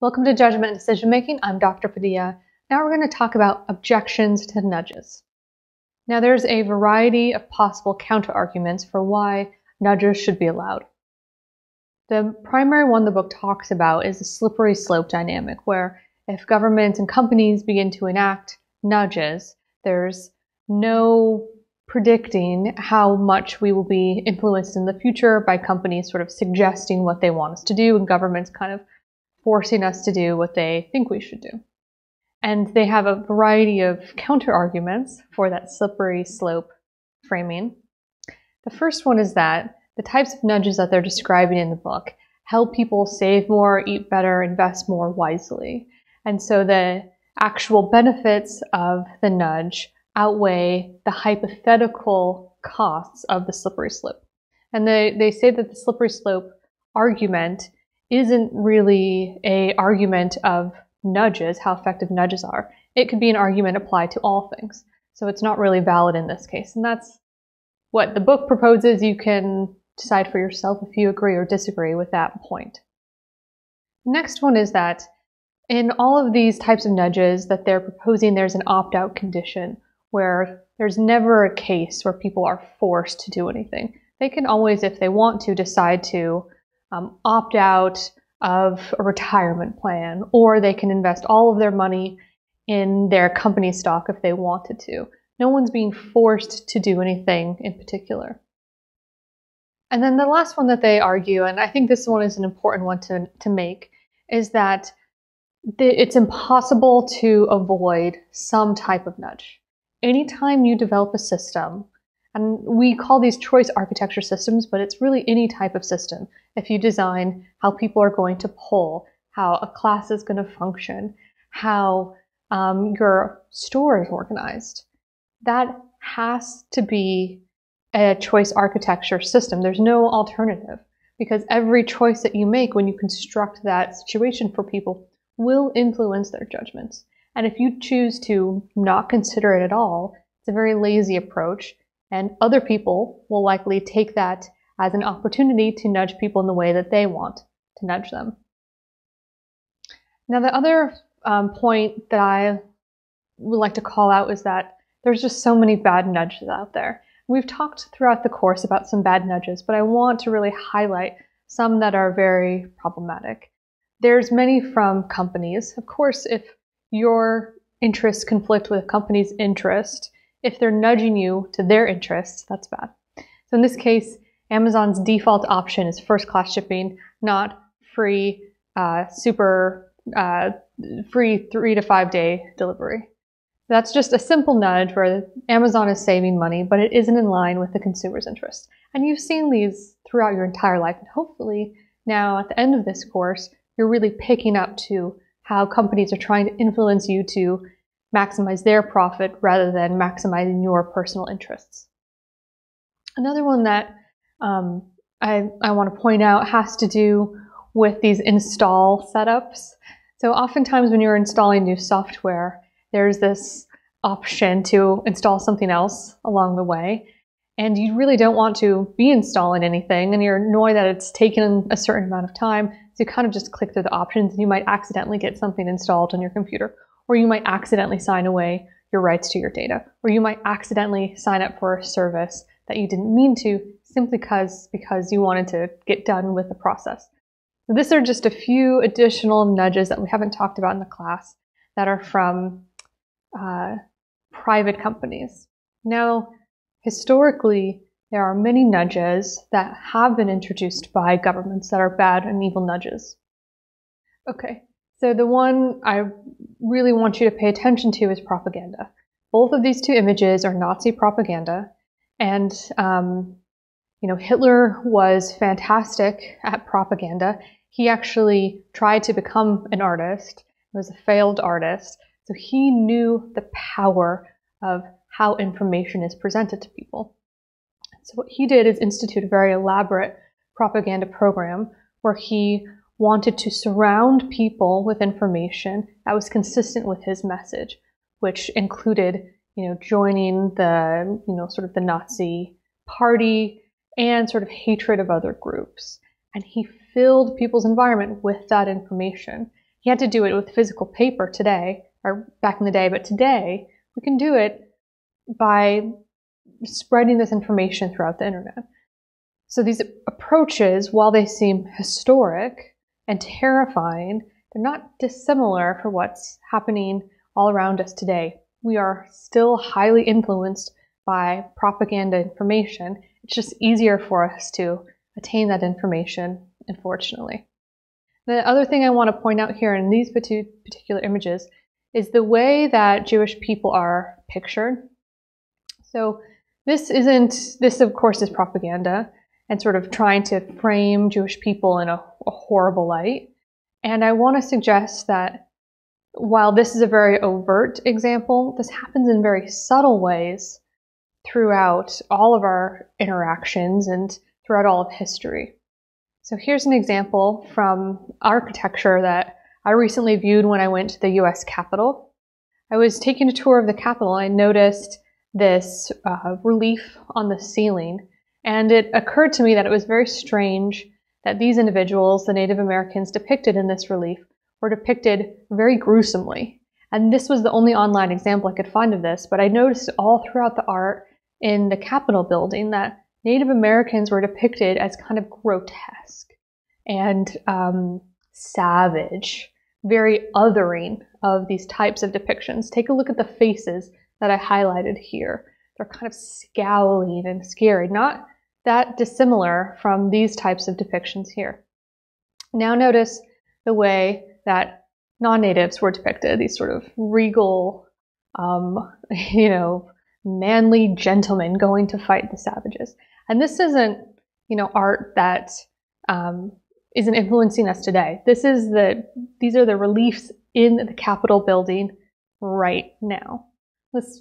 Welcome to Judgment and Decision Making. I'm Dr. Padilla. Now we're going to talk about objections to nudges. Now there's a variety of possible counterarguments for why nudges should be allowed. The primary one the book talks about is the slippery slope dynamic, where if governments and companies begin to enact nudges, there's no predicting how much we will be influenced in the future by companies sort of suggesting what they want us to do and governments kind of forcing us to do what they think we should do. And they have a variety of counter-arguments for that slippery slope framing. The first one is that the types of nudges that they're describing in the book help people save more, eat better, invest more wisely. And so the actual benefits of the nudge outweigh the hypothetical costs of the slippery slope. And they say that the slippery slope argument isn't really an argument of nudges, how effective nudges are. It could be an argument applied to all things. So it's not really valid in this case. And that's what the book proposes. You can decide for yourself if you agree or disagree with that point. The next one is that in all of these types of nudges that they're proposing, there's an opt-out condition where there's never a case where people are forced to do anything. They can always, if they want to, decide to opt out of a retirement plan, or they can invest all of their money in their company stock if they wanted to. No one's being forced to do anything in particular. And then the last one that they argue, and I think this one is an important one to make, is that it's impossible to avoid some type of nudge. Anytime you develop a system, and we call these choice architecture systems, but it's really any type of system. If you design how people are going to poll, how a class is going to function, how your store is organized, that has to be a choice architecture system. There's no alternative, because every choice that you make when you construct that situation for people will influence their judgments. And if you choose to not consider it at all, it's a very lazy approach. And other people will likely take that as an opportunity to nudge people in the way that they want to nudge them. Now, the other point that I would like to call out is that there's just so many bad nudges out there. We've talked throughout the course about some bad nudges, but I want to really highlight some that are very problematic. There's many from companies. Of course, if your interests conflict with a company's interest, if they're nudging you to their interests, that's bad. So in this case, Amazon's default option is first-class shipping, not free, free 3 to 5 day delivery. That's just a simple nudge where Amazon is saving money, but it isn't in line with the consumer's interest. And you've seen these throughout your entire life, and hopefully now at the end of this course, you're really picking up to how companies are trying to influence you to maximize their profit rather than maximizing your personal interests. Another one that I want to point out has to do with these install setups. So oftentimes when you're installing new software, there's this option to install something else along the way. And you really don't want to be installing anything, and you're annoyed that it's taken a certain amount of time. So you kind of just click through the options, and you might accidentally get something installed on your computer. Or you might accidentally sign away your rights to your data. Or you might accidentally sign up for a service that you didn't mean to, simply because you wanted to get done with the process. So these are just a few additional nudges that we haven't talked about in the class that are from private companies. Now, historically, there are many nudges that have been introduced by governments that are bad and evil nudges. Okay. So the one I really want you to pay attention to is propaganda. Both of these two images are Nazi propaganda. And, Hitler was fantastic at propaganda. He actually tried to become an artist. He was a failed artist. So he knew the power of how information is presented to people. So what he did is institute a very elaborate propaganda program where he wanted to surround people with information that was consistent with his message, which included, joining the, sort of the Nazi party and sort of hatred of other groups. And he filled people's environment with that information. He had to do it with physical paper today, or back in the day, but today we can do it by spreading this information throughout the internet. So these approaches, while they seem historic and terrifying, they're not dissimilar for what's happening all around us today. We are still highly influenced by propaganda information. It's just easier for us to attain that information, unfortunately. The other thing I want to point out here in these particular images is the way that Jewish people are pictured. So this of course is propaganda and sort of trying to frame Jewish people in a horrible light. And I want to suggest that while this is a very overt example, this happens in very subtle ways throughout all of our interactions and throughout all of history. So here's an example from architecture that I recently viewed when I went to the US Capitol. I was taking a tour of the Capitol and I noticed this relief on the ceiling, and it occurred to me that it was very strange that these individuals, the Native Americans depicted in this relief, were depicted very gruesomely. And this was the only online example I could find of this, but I noticed all throughout the art in the Capitol building that Native Americans were depicted as kind of grotesque and savage, very othering of these types of depictions. Take a look at the faces that I highlighted here. They're kind of scowling and scary, not that dissimilar from these types of depictions here. Now notice the way that non-natives were depicted, these sort of regal, manly gentlemen going to fight the savages. And this isn't, art that isn't influencing us today. These are the reliefs in the Capitol building right now.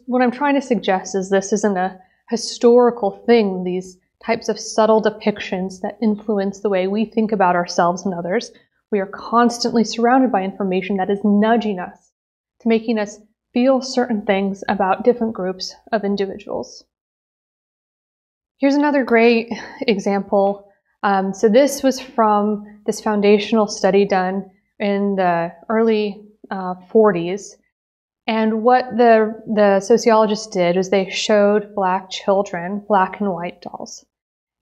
What I'm trying to suggest is this isn't a historical thing, these types of subtle depictions that influence the way we think about ourselves and others. We are constantly surrounded by information that is nudging us to making us feel certain things about different groups of individuals. Here's another great example. So this was from this foundational study done in the early 40s. And what the sociologists did is they showed black children black and white dolls.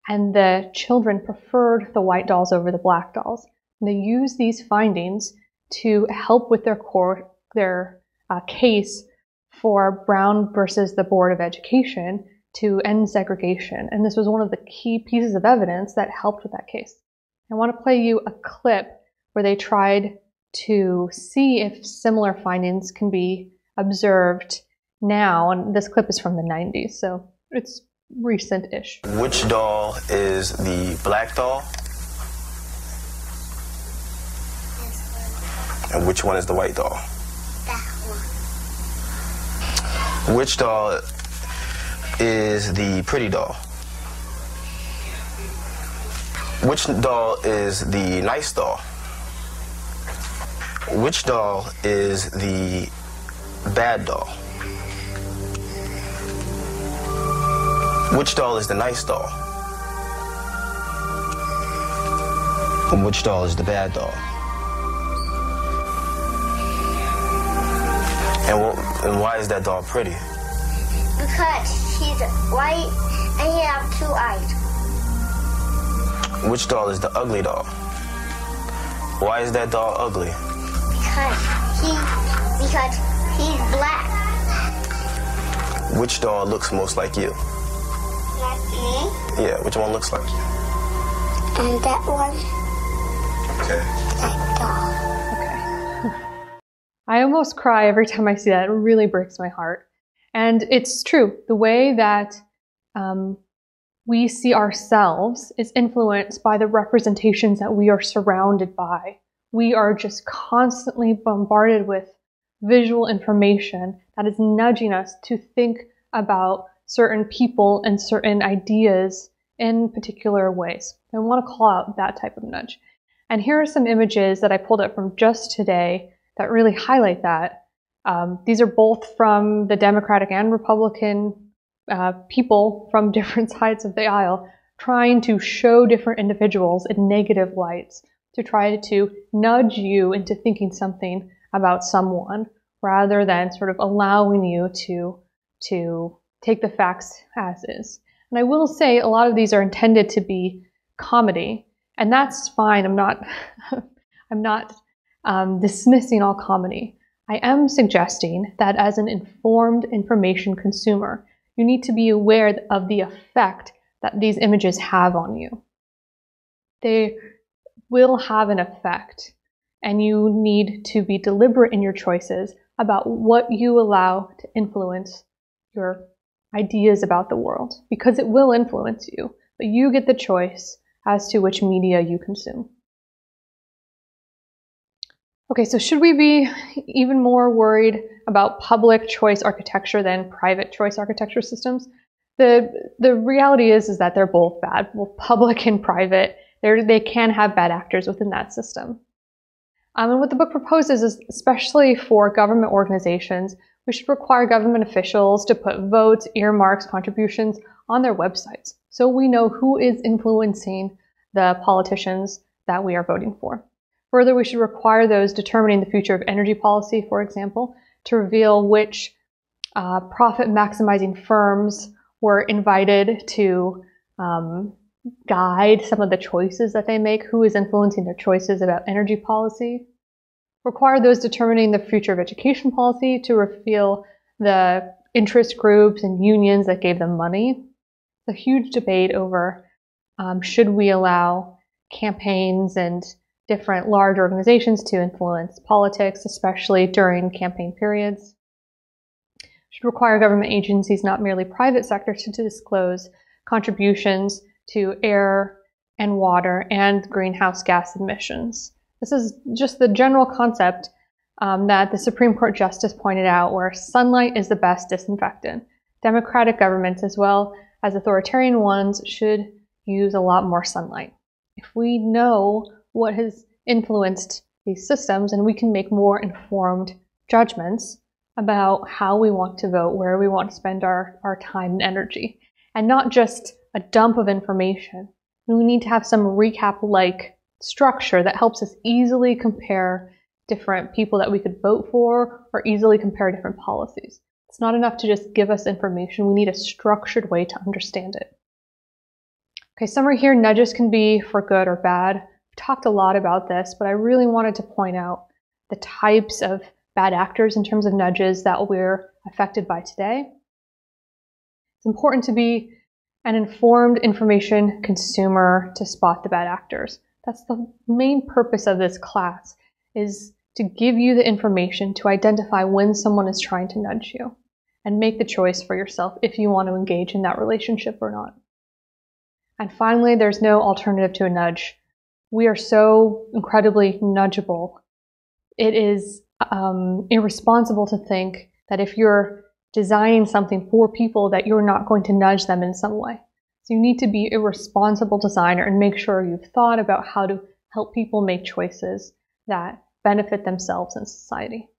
And the children preferred the white dolls over the black dolls. And they used these findings to help with their case for Brown versus the Board of Education to end segregation. And this was one of the key pieces of evidence that helped with that case. I want to play you a clip where they tried to see if similar findings can be observed now. And this clip is from the 90s, so it's recent-ish. Which doll is the black doll? And which one is the white doll? That one. Which doll is the pretty doll? Which doll is the nice doll? Which doll is the bad doll? Which doll is the nice doll? And which doll is the bad doll? And why is that doll pretty? Because she's white and he has 2 eyes. Which doll is the ugly doll? Why is that doll ugly? Because he's black. Which doll looks most like you? Like me? Yeah, which one looks like you? And that one. Okay. That doll. I almost cry every time I see that. It really breaks my heart. And it's true. The way that we see ourselves is influenced by the representations that we are surrounded by. We are just constantly bombarded with visual information that is nudging us to think about certain people and certain ideas in particular ways. I want to call out that type of nudge. And here are some images that I pulled up from just today that really highlight that. These are both from the Democratic and Republican people from different sides of the aisle trying to show different individuals in negative lights to try to nudge you into thinking something about someone rather than sort of allowing you to take the facts as is. And I will say a lot of these are intended to be comedy, and that's fine. I'm not dismissing all comedy. I am suggesting that as an informed information consumer, you need to be aware of the effect that these images have on you. They will have an effect, and you need to be deliberate in your choices about what you allow to influence your ideas about the world, because it will influence you, but you get the choice as to which media you consume. Okay, so should we be even more worried about public choice architecture than private choice architecture systems? The reality is that they're both bad. Both public and private, they can have bad actors within that system. And what the book proposes is, especially for government organizations, we should require government officials to put votes, earmarks, contributions on their websites, so we know who is influencing the politicians that we are voting for. Further, we should require those determining the future of energy policy, for example, to reveal which profit-maximizing firms were invited to guide some of the choices that they make, who is influencing their choices about energy policy. Require those determining the future of education policy to reveal the interest groups and unions that gave them money. It's a huge debate over should we allow campaigns and different large organizations to influence politics, especially during campaign periods. Should require government agencies, not merely private sectors, to disclose contributions to air and water and greenhouse gas emissions. This is just the general concept that the Supreme Court Justice pointed out, where sunlight is the best disinfectant. Democratic governments, as well as authoritarian ones, should use a lot more sunlight. If we know what has influenced these systems, and we can make more informed judgments about how we want to vote, where we want to spend our time and energy, and not just a dump of information. We need to have some recap-like structure that helps us easily compare different people that we could vote for, or easily compare different policies. It's not enough to just give us information. We need a structured way to understand it. Okay, summary here, nudges can be for good or bad. We've talked a lot about this, but I really wanted to point out the types of bad actors in terms of nudges that we're affected by today. It's important to be an informed information consumer to spot the bad actors. That's the main purpose of this class, is to give you the information to identify when someone is trying to nudge you and make the choice for yourself if you want to engage in that relationship or not. And finally, there's no alternative to a nudge. We are so incredibly nudgeable. It is irresponsible to think that if you're designing something for people that you're not going to nudge them in some way. So you need to be a responsible designer and make sure you've thought about how to help people make choices that benefit themselves and society.